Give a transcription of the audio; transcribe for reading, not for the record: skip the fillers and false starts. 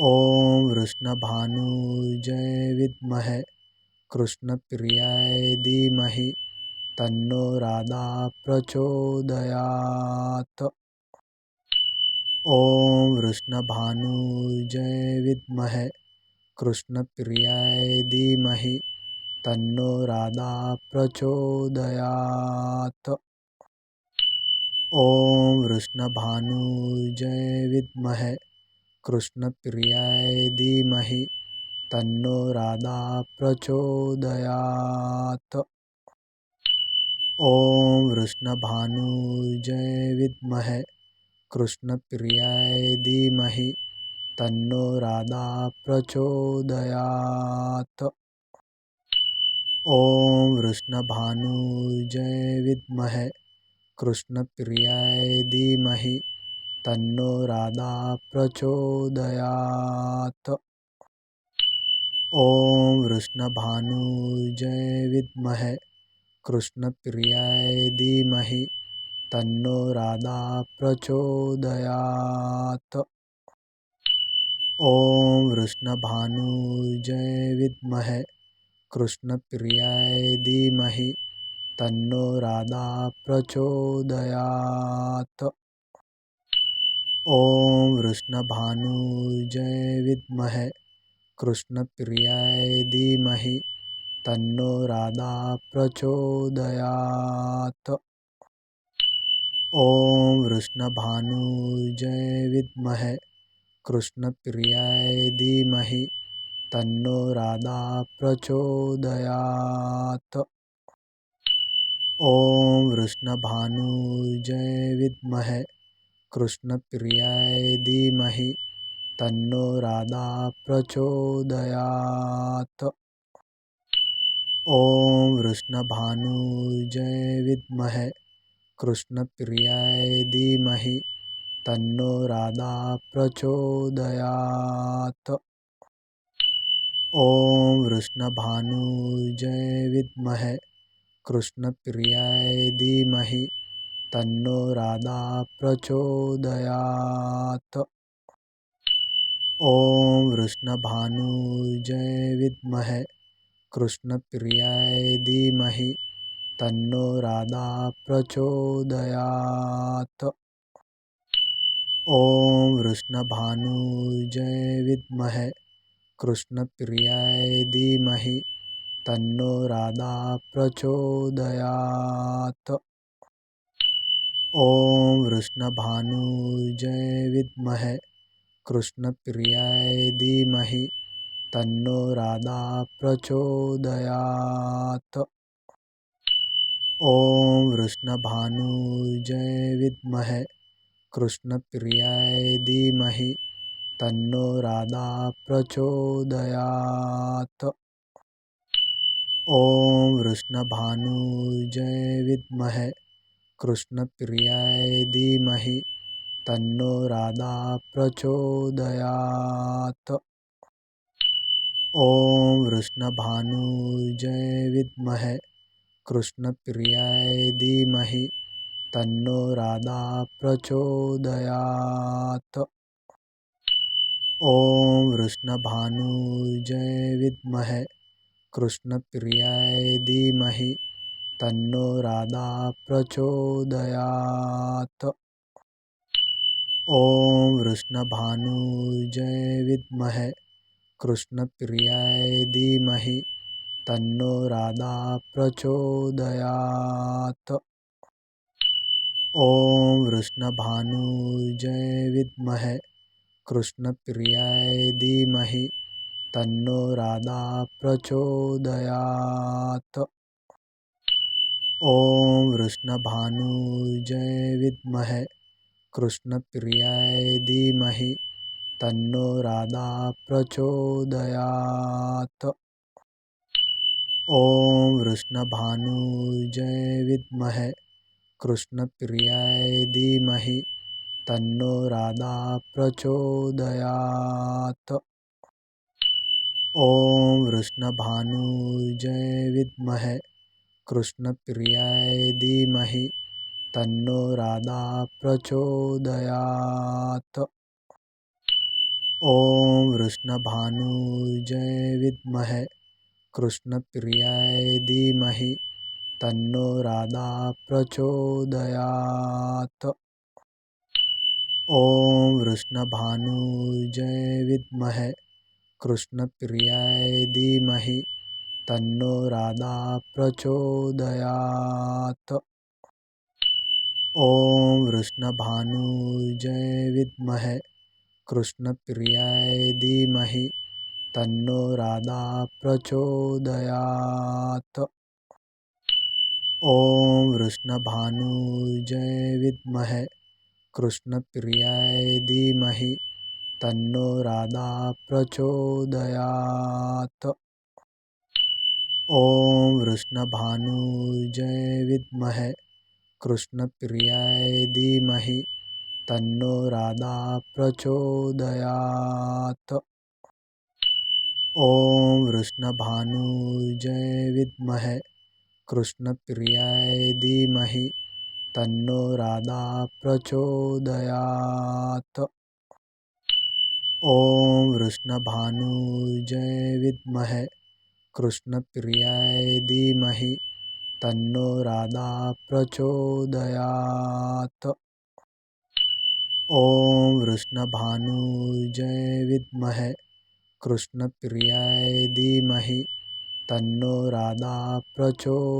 ॐ वृषभानुजय विद्महे कृष्णप्रियाय धीमहि तन्नो राधा प्रचोदयात्। ॐ वृषभानुजय विद्महे कृष्णप्रियाय धीमहि तन्नो राधा प्रचोदयात्। ॐ वृषभानुजय विद्महे कृष्णप्रियाय धीमहि तन्नो राधा प्रचोदयात्। ॐ वृषभानुजय विद्महे कृष्णप्रियाय धीमहि तन्नो राधा प्रचोदयात्। ॐ वृषभानुजय विद्महे कृष्णप्रियाय धीमहि तन्नो राधा प्रचोदयात्। ॐ वृषभानुजय विद्महे कृष्णप्रियाय धीमहि तन्नो राधा प्रचोदयात्। ॐ वृषभानुजय विद्महे कृष्णप्रियाय धीमहि तन्नो राधा प्रचोदयात्। ॐ वृषभानुजय विद्महे कृष्णप्रियाय धीमहि तन्नो राधा प्रचोदयात्। ॐ वृषभानुजय विद्महे कृष्णप्रियाय धीमहि तन्नो राधा प्रचोदयात्। ॐ वृषभानुजय विद्महे कृष्णप्रियाय धीमहि तन्नो राधा प्रचोदयात्। ॐ वृषभानुजय विद्महे कृष्णप्रियाय धीमहि तन्नो राधा प्रचोदयात्। ॐ वृषभानुजय विद्महे कृष्णप्रियाय धीमहि तन्नो राधा प्रचोदयात्। ॐ वृषभानुजय विद्महे कृष्णप्रियाय धीमहि तन्नो राधा प्रचोदयात्। ॐ वृषभानुजय विद्महे कृष्णप्रियाय धीमहि तन्नो राधा प्रचोदयात्। ॐ वृषभानुजय विद्महे कृष्णप्रियाय धीमहि तन्नो राधा प्रचोदयात्। ॐ वृषभानुजय विद्महे कृष्णप्रियाय धीमहि तन्नो राधा प्रचोदयात्। ॐ वृषभानुजय विद्महे कृष्णप्रियाय धीमहि तन्नो राधा प्रचोदयात्। ॐ वृषभानुजय विद्महे कृष्णप्रियाय धीमहि तन्नो राधा प्रचोदयात्। ॐ वृषभानुजय विद्महे कृष्णप्रियाय धीमहि तन्नो राधा प्रचोदयात्। ॐ वृषभानुजय विद्महे कृष्णप्रियाय धीमहि तन्नो राधा प्रचोदयात्। ॐ वृषभानुजय विद्महे कृष्णप्रियाय धीमहि तन्नो राधा प्रचोदयात्। ॐ वृषभानुजय विद्महे कृष्णप्रियाय धीमहि तन्नो राधा प्रचोदयात्। ॐ वृषभानुजय विद्महे कृष्णप्रियाय धीमहि तन्नो राधा प्रचोदयात्। ॐ वृषभानुजय विद्महे कृष्णप्रियाय धीमहि तन्नो राधा प्रचोदयात्। ॐ वृषणभानुजय विद्महे कृष्णप्रियाय धीमहि तन्नो राधा प्रचोदयात्। ॐ वृषणभानुजय विद्महे कृष्णप्रियाय धीमहि तन्नो राधा प्रचोदयात्। ॐ वृषणभानुजय विद्महे कृष्णप्रियाय धीमहि तन्नो राधा प्रचोदयात्। ॐ वृषणभानुजय विद्महे कृष्णप्रियाय धीमहि तन्नो राधा प्रचोदयात्। ॐ वृषणभानुजय विद्महे कृष्णप्रियाय धीमहि तन्नो राधा प्रचोदयात्। ॐ वृषणभानुजय विद्महे कृष्णप्रियाय धीमहि तन्नो राधा प्रचोदयात्। ॐ वृषणभानुजय विद्महे कृष्णप्रियाय धीमहि तन्नो राधा प्रचोदयात्। ॐ वृषणभानुजय विद्महे कृष्णप्रियाय धीमहि तन्नो राधा प्रचोदयात्।